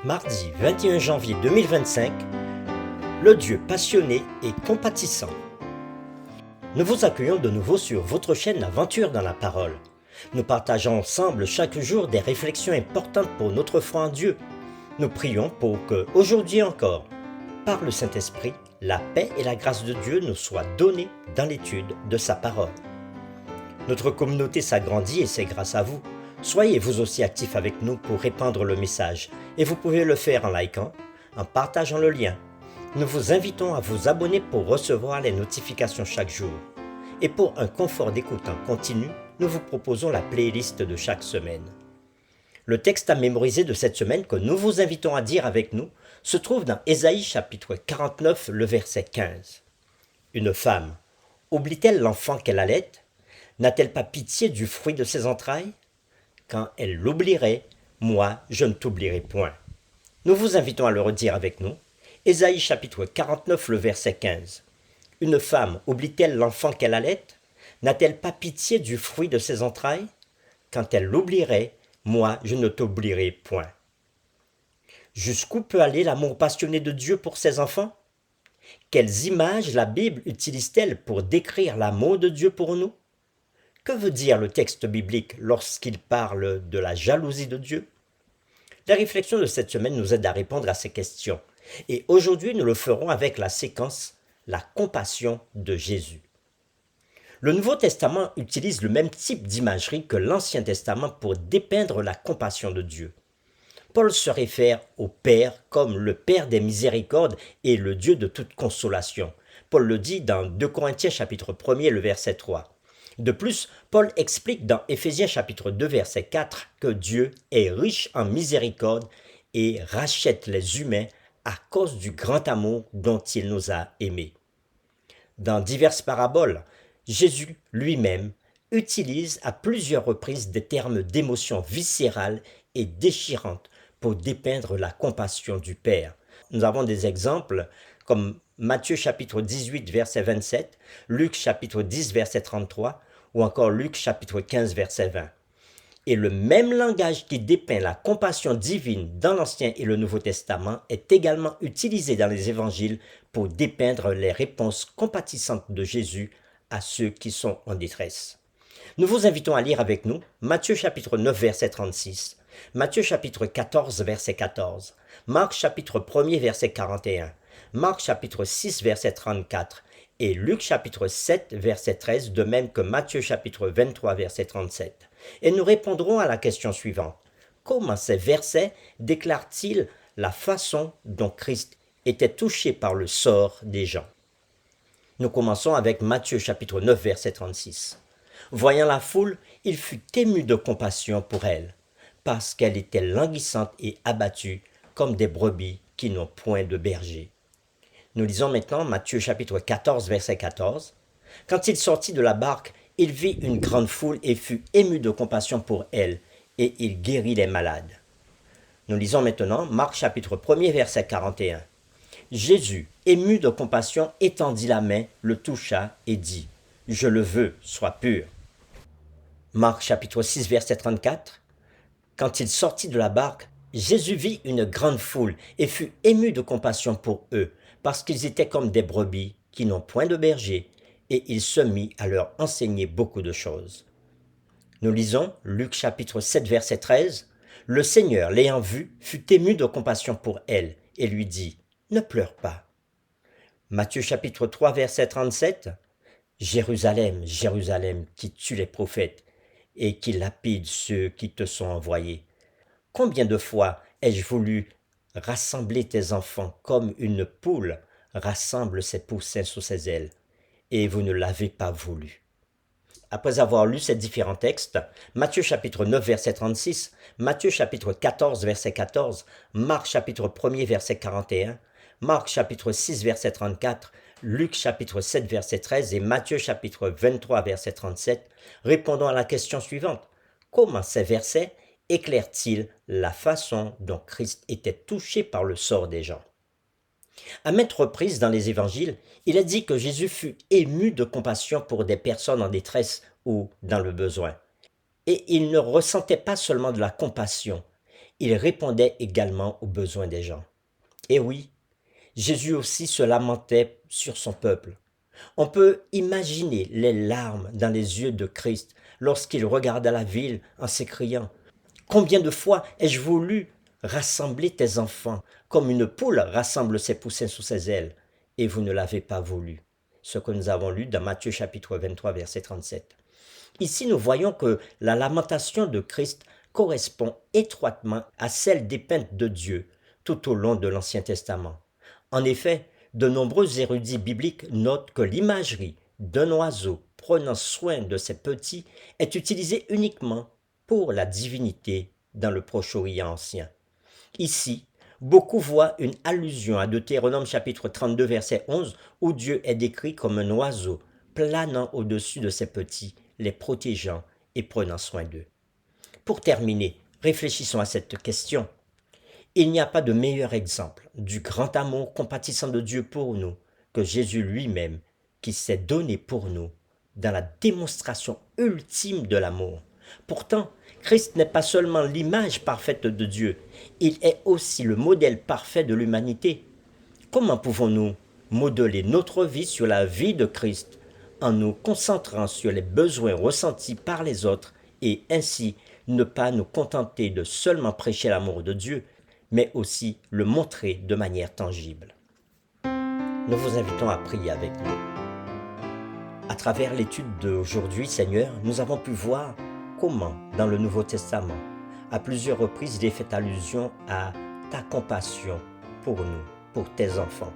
Mardi 21 janvier 2025, le Dieu passionné et compatissant. Nous vous accueillons de nouveau sur votre chaîne Aventure dans la parole. Nous partageons ensemble chaque jour des réflexions importantes pour notre foi en Dieu. Nous prions pour que, aujourd'hui encore, par le Saint-Esprit, la paix et la grâce de Dieu nous soient données dans l'étude de sa parole. Notre communauté s'agrandit et c'est grâce à vous. Soyez vous aussi actifs avec nous pour répandre le message et vous pouvez le faire en likant, en partageant le lien. Nous vous invitons à vous abonner pour recevoir les notifications chaque jour. Et pour un confort d'écoute en continu, nous vous proposons la playlist de chaque semaine. Le texte à mémoriser de cette semaine que nous vous invitons à dire avec nous se trouve dans Ésaïe chapitre 49, le verset 15. Une femme, oublie-t-elle l'enfant qu'elle allait? N'a-t-elle pas pitié du fruit de ses entrailles? Quand elle l'oublierait, moi, je ne t'oublierai point. Nous vous invitons à le redire avec nous. Ésaïe chapitre 49, le verset 15. Une femme oublie-t-elle l'enfant qu'elle allait? N'a-t-elle pas pitié du fruit de ses entrailles? Quand elle l'oublierait, moi, je ne t'oublierai point. Jusqu'où peut aller l'amour passionné de Dieu pour ses enfants? Quelles images la Bible utilise-t-elle pour décrire l'amour de Dieu pour nous? Que veut dire le texte biblique lorsqu'il parle de la jalousie de Dieu? La réflexion de cette semaine nous aide à répondre à ces questions. Et aujourd'hui, nous le ferons avec la séquence « La compassion de Jésus ». Le Nouveau Testament utilise le même type d'imagerie que l'Ancien Testament pour dépeindre la compassion de Dieu. Paul se réfère au Père comme le Père des miséricordes et le Dieu de toute consolation. Paul le dit dans 2 Corinthiens chapitre 1er, le verset 3. De plus, Paul explique dans Éphésiens chapitre 2 verset 4 que Dieu est riche en miséricorde et rachète les humains à cause du grand amour dont il nous a aimés. Dans diverses paraboles, Jésus lui-même utilise à plusieurs reprises des termes d'émotion viscérale et déchirante pour dépeindre la compassion du Père. Nous avons des exemples comme Matthieu chapitre 18 verset 27, Luc chapitre 10 verset 33, ou encore Luc chapitre 15 verset 20. Et le même langage qui dépeint la compassion divine dans l'Ancien et le Nouveau Testament est également utilisé dans les évangiles pour dépeindre les réponses compatissantes de Jésus à ceux qui sont en détresse. Nous vous invitons à lire avec nous Matthieu chapitre 9 verset 36, Matthieu chapitre 14 verset 14, Marc chapitre 1er verset 41, Marc chapitre 6 verset 34, et Luc chapitre 7 verset 13, de même que Matthieu chapitre 23 verset 37. Et nous répondrons à la question suivante. Comment ces versets déclarent-ils la façon dont Christ était touché par le sort des gens? Nous commençons avec Matthieu chapitre 9 verset 36. Voyant la foule, il fut ému de compassion pour elle, parce qu'elle était languissante et abattue comme des brebis qui n'ont point de berger. Nous lisons maintenant Matthieu chapitre 14, verset 14. Quand il sortit de la barque, il vit une grande foule et fut ému de compassion pour elle, et il guérit les malades. Nous lisons maintenant Marc chapitre 1er, verset 41. Jésus, ému de compassion, étendit la main, le toucha et dit « Je le veux, sois pur ». Marc chapitre 6, verset 34. Quand il sortit de la barque, Jésus vit une grande foule et fut ému de compassion pour eux, parce qu'ils étaient comme des brebis qui n'ont point de berger, et il se mit à leur enseigner beaucoup de choses. Nous lisons Luc chapitre 7 verset 13. Le Seigneur, l'ayant vue, fut ému de compassion pour elle, et lui dit « Ne pleure pas ». Matthieu chapitre 3 verset 37. Jérusalem, Jérusalem, qui tue les prophètes, et qui lapide ceux qui te sont envoyés. Combien de fois ai-je voulu rassembler tes enfants comme une poule rassemble ses poussins sous ses ailes, et vous ne l'avez pas voulu. Après avoir lu ces différents textes, Matthieu chapitre 9 verset 36, Matthieu chapitre 14 verset 14, Marc chapitre 1er verset 41, Marc chapitre 6 verset 34, Luc chapitre 7 verset 13 et Matthieu chapitre 23 verset 37, répondons à la question suivante. Comment ces versets éclaire-t-il la façon dont Christ était touché par le sort des gens? À maintes reprises dans les évangiles, il est dit que Jésus fut ému de compassion pour des personnes en détresse ou dans le besoin. Et il ne ressentait pas seulement de la compassion, il répondait également aux besoins des gens. Et oui, Jésus aussi se lamentait sur son peuple. On peut imaginer les larmes dans les yeux de Christ lorsqu'il regarda la ville en s'écriant « Combien de fois ai-je voulu rassembler tes enfants comme une poule rassemble ses poussins sous ses ailes, et vous ne l'avez pas voulu. » Ce que nous avons lu dans Matthieu chapitre 23, verset 37. Ici, nous voyons que la lamentation de Christ correspond étroitement à celle dépeinte de Dieu tout au long de l'Ancien Testament. En effet, de nombreux érudits bibliques notent que l'imagerie d'un oiseau prenant soin de ses petits est utilisée uniquement pour la divinité dans le Proche-Orient ancien. Ici, beaucoup voient une allusion à Deutéronome chapitre 32 verset 11 où Dieu est décrit comme un oiseau planant au-dessus de ses petits, les protégeant et prenant soin d'eux. Pour terminer, réfléchissons à cette question. Il n'y a pas de meilleur exemple du grand amour compatissant de Dieu pour nous que Jésus lui-même qui s'est donné pour nous dans la démonstration ultime de l'amour. Pourtant, Christ n'est pas seulement l'image parfaite de Dieu, il est aussi le modèle parfait de l'humanité. Comment pouvons-nous modeler notre vie sur la vie de Christ en nous concentrant sur les besoins ressentis par les autres et ainsi ne pas nous contenter de seulement prêcher l'amour de Dieu, mais aussi le montrer de manière tangible? Nous vous invitons à prier avec nous. À travers l'étude d'aujourd'hui, Seigneur, nous avons pu voir comment, dans le Nouveau Testament, à plusieurs reprises, il est fait allusion à ta compassion pour nous, pour tes enfants.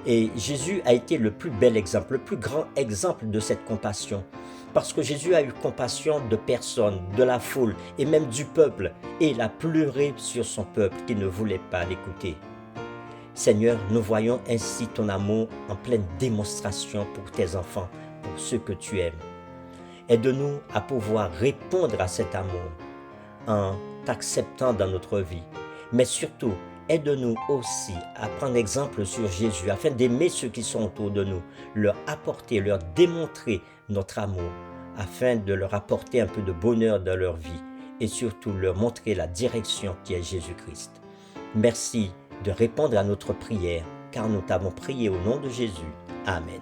Et Jésus a été le plus bel exemple, le plus grand exemple de cette compassion. Parce que Jésus a eu compassion de personnes, de la foule et même du peuple. Et il a pleuré sur son peuple qui ne voulait pas l'écouter. Seigneur, nous voyons ainsi ton amour en pleine démonstration pour tes enfants, pour ceux que tu aimes. Aide-nous à pouvoir répondre à cet amour en t'acceptant dans notre vie. Mais surtout, aide-nous aussi à prendre exemple sur Jésus afin d'aimer ceux qui sont autour de nous, leur apporter, leur démontrer notre amour afin de leur apporter un peu de bonheur dans leur vie et surtout leur montrer la direction qui est Jésus-Christ. Merci de répondre à notre prière car nous t'avons prié au nom de Jésus. Amen.